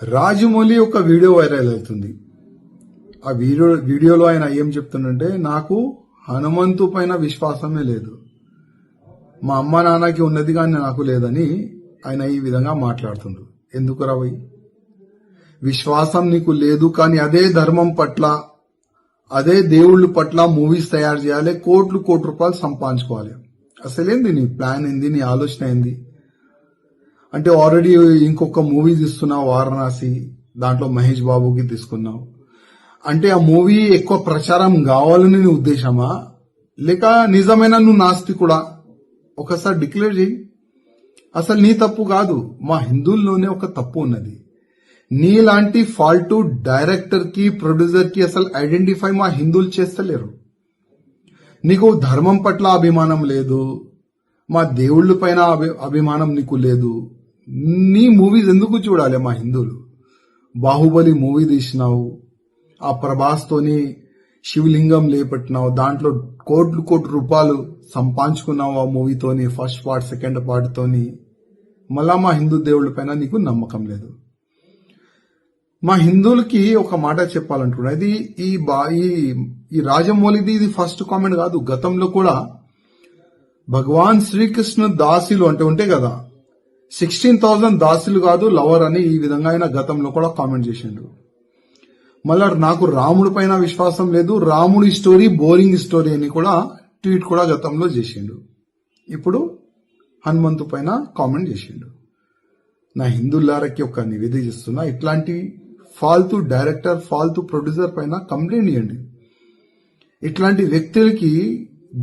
రాజమౌళి ఒక video viral అవుతుంది. ఆ వీడియోలో ఆయన ఏం చెప్తుందంటే, నాకు హనుమంతు పైన విశ్వాసమే లేదు, మా అమ్మ నాన్నకి ఉన్నది కానీ నాకు లేదని ఆయన ఈ విధంగా మాట్లాడుతుండ్రు. ఎందుకు రవై? విశ్వాసం నీకు లేదు కానీ అదే ధర్మం పట్ల, అదే దేవుళ్ళ పట్ల మూవీస్ తయారు చేయాలి, కోట్ల రూపాయలు సంపాదించుకోవాలి. అసలేంది నీ ప్లాన్ ఏంది, నీ ఆలోచన ఏంది? అంటే ఆల్రెడీ ఇంకొక మూవీ తీస్తున్నావు వారణాసి, దాంట్లో మహేష్ బాబుకి తీసుకున్నావు. అంటే ఆ మూవీ ఎక్కువ ప్రచారం కావాలని నీ ఉద్దేశమా, లేక నిజమైన నువ్వు నాస్తికుడా? ఒకసారి డిక్లేర్ చేయి. అసలు నీ తప్పు కాదు, మా హిందువుల్లోనే ఒక తప్పు ఉన్నది. నీలాంటి ఫాల్టు డైరెక్టర్ కి, ప్రొడ్యూసర్ కి అసలు ఐడెంటిఫై మా హిందువులు చేస్తలేరు. నీకు ధర్మం పట్ల అభిమానం లేదు, మా దేవుళ్ళ పైన అభిమానం నీకు లేదు. నీ మూవీస్ ఎందుకు చూడాలి మా హిందువులు? బాహుబలి మూవీ తీసినావు, ఆ ప్రభాస్ తోని శివలింగం లేపట్టినావు, దాంట్లో కోట్ల రూపాయలు సంపాదించుకున్నావు ఆ మూవీతోని, ఫస్ట్ పార్ట్ సెకండ్ పార్ట్ తోని. మళ్ళా మా హిందూ దేవుళ్ళ పైన నీకు నమ్మకం లేదు. మా హిందువులకి ఒక మాట చెప్పాలంటున్నా, ఇది ఈ రాజమౌళిది ఇది ఫస్ట్ కామెంట్ కాదు. గతంలో కూడా భగవాన్ శ్రీకృష్ణ దాసులు అంటే ఉంటే కదా, 16,000 దాసులు కాదు లవర్ అని ఈ విధంగా ఆయన గతంలో కూడా కామెంట్ చేసిండు. మళ్ళా నాకు రాముడి పైన విశ్వాసం లేదు, రాముడి స్టోరీ బోరింగ్ స్టోరీ అని కూడా ట్వీట్ కూడా గతంలో చేసిండు. ఇప్పుడు హనుమంతు పైన కామెంట్ చేసిండు. నా హిందువులారకి ఒక నివేదిక చేస్తున్నా, ఇట్లాంటి ఫాల్తూ డైరెక్టర్, ఫాల్తూ ప్రొడ్యూసర్ పైన కంప్లైంట్ ఇవ్వండి. ఇట్లాంటి వ్యక్తులకి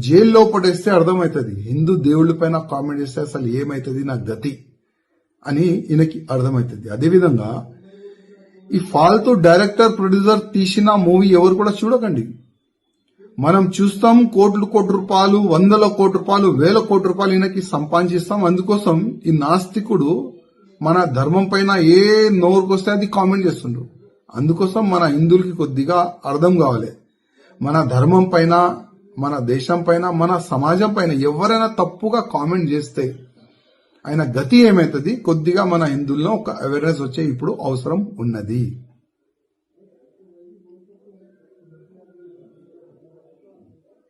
జైల్లో పడేస్తే అర్థమవుతుంది, హిందూ దేవుళ్ళ పైన కామెంట్ చేస్తే అసలు ఏమవుతుంది నా గతి అని ఈయనకి అర్థమవుతుంది. అదేవిధంగా ఈ ఫాల్తూ డైరెక్టర్, ప్రొడ్యూసర్ తీసిన మూవీ ఎవరు కూడా చూడకండి. మనం చూస్తాం కోట్ల రూపాయలు, 100 కోట్ల రూపాయలు, 1000 కోట్ల రూపాయలు ఈయనకి సంపాదించిస్తాం. అందుకోసం ఈ నాస్తికుడు మన ధర్మం పైన ఏ నోరుకొస్తే అది కామెంట్ చేస్తుండ్రు. అందుకోసం మన హిందువులకి కొద్దిగా అర్థం కావాలి, మన ధర్మం పైన, మన దేశం పైన, మన సమాజం పైన ఎవరైనా తప్పుగా కామెంట్ చేస్తే ఆయన గతి ఏమైతుంది, కొద్దిగా మన హిందువుల్లో ఒక అవేర్నెస్ వచ్చే ఇప్పుడు అవసరం ఉన్నది.